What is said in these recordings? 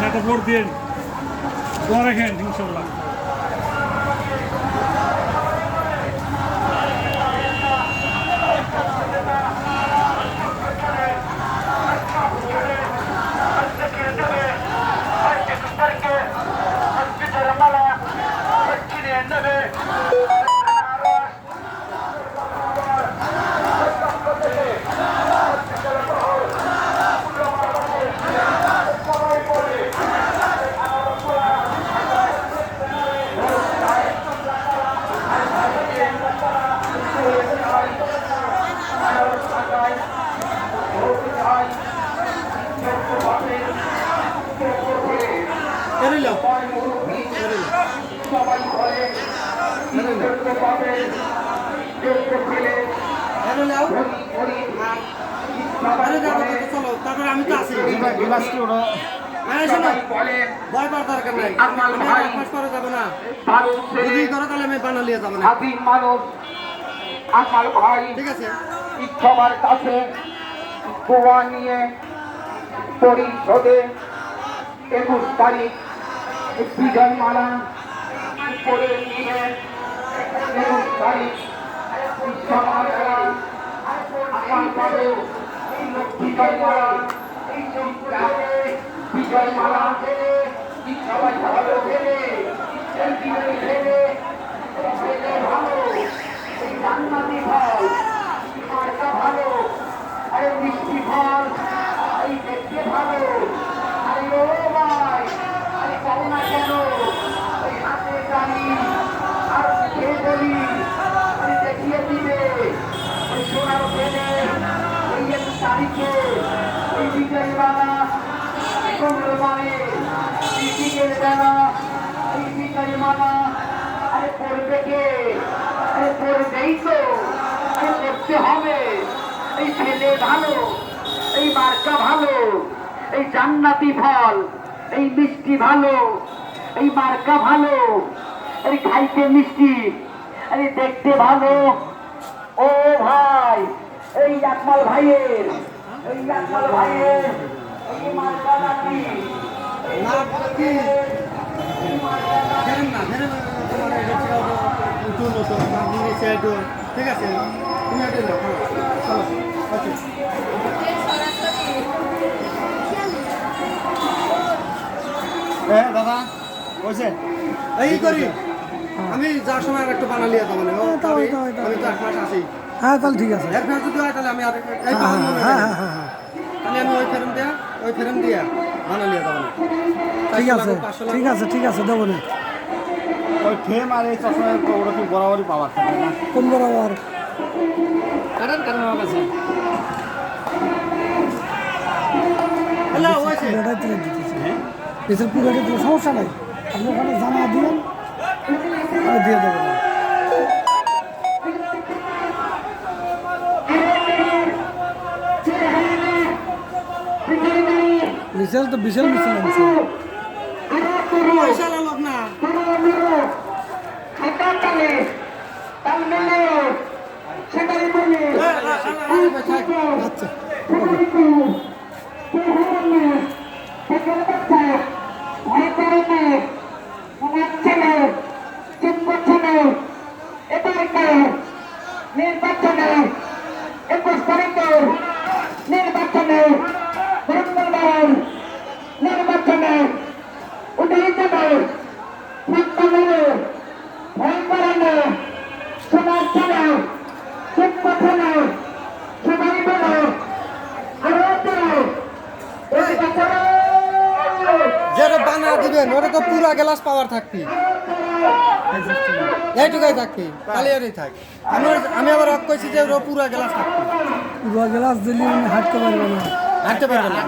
একটা ভোট দিয়ে দোয়া রাখেন ইনশাল্লাহ। আমি তো আছি ভয় পাওয়ার দরকার নাই। পরে যাবো না, যদি করো তাহলে আমি বানালিয়ে যাবো না। ঠিক আছে, সবার কাছে গোয়া নিয়ে পরিষদে 21 তারিখ বিজয় মালা করে নিয়ে 21 তারিখ বিজয় মালা বিজয় মালা সবাই ভালো ভেবে ভালো এই জান্নাতি ফল মার্কা ভালো, আরে মিষ্টি ফল এই দেখতে ভালো। আরে ও ভাই, আরে পাও না কেন ওই হাতে গাড়ি আর খেয়ে বলি আরে দেখিয়ে দিবে ওই সোনার পেলে ওই 1 তারিখে ওই বিজয় বাবা কমল মানে বিজয়ের বেলা এই বিজয় মালা আরে পড়বে কে? আরে পড়বেই তো, আরে পড়তে হবে। এই ছেলে ভালো, এই মার্কা ভালো, এই জান্নাতি ফল, এই মিষ্টি ভালো, এই মার্কা ভালো, এই খাইতে মিষ্টি, এই দেখতে ভালো। ও ভাই, এই আকমাল ভাইয়ের, এই আকমাল ভাইয়ের এই মার্কা নাকি ঠিক আছে, তুমি আগে যাও। হ্যাঁ দাদা বলছে এই করি আমি যার সময় আর একটু বানালিয়া যাবো না। আমি তো 1 মাস আছি। হ্যাঁ তাহলে ঠিক আছে। এর ফেরত যদি হয় তাহলে আমি আর তাহলে আমি ওই ফেরম দিয়া বানালিয়া যাবো না। ঠিক আছে ঠিক আছে ঠিক আছে দেবো না। ওই ফেম আর এই চশমা ওরা কি বরাবরই পাওয়ার থাকে না? কোন বরাবর কারণ আমার কাছে পুরোটা দিলে সমস্যা নাই, আপনি ওখানে জানা দিলেন আমি দিয়ে দেবো না। মিছিল তো বিশাল মিছিল আনছে। আচ্ছা নির্বাচনে 21 তারিখের নির্বাচনে নির্বাচনে উঠেই যাবে ভয় করানো সমাজ চলে ঠিক পথনে সবাই বলে যেটা বানা দিবেন ওটা তো পুরা গ্লাস পাওয়ার থাকবি, এইটুকাই থাকবি, তাহলে এরই থাক। আমি আবার অফ করছি যে পুরা গ্লাস থাকবি। পুরো গ্লাস দিলে হাঁটতে পারবে না, হাঁটতে পারবে না,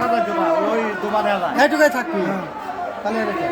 এইটুকাই থাকবি, তাহলে এরই থাক।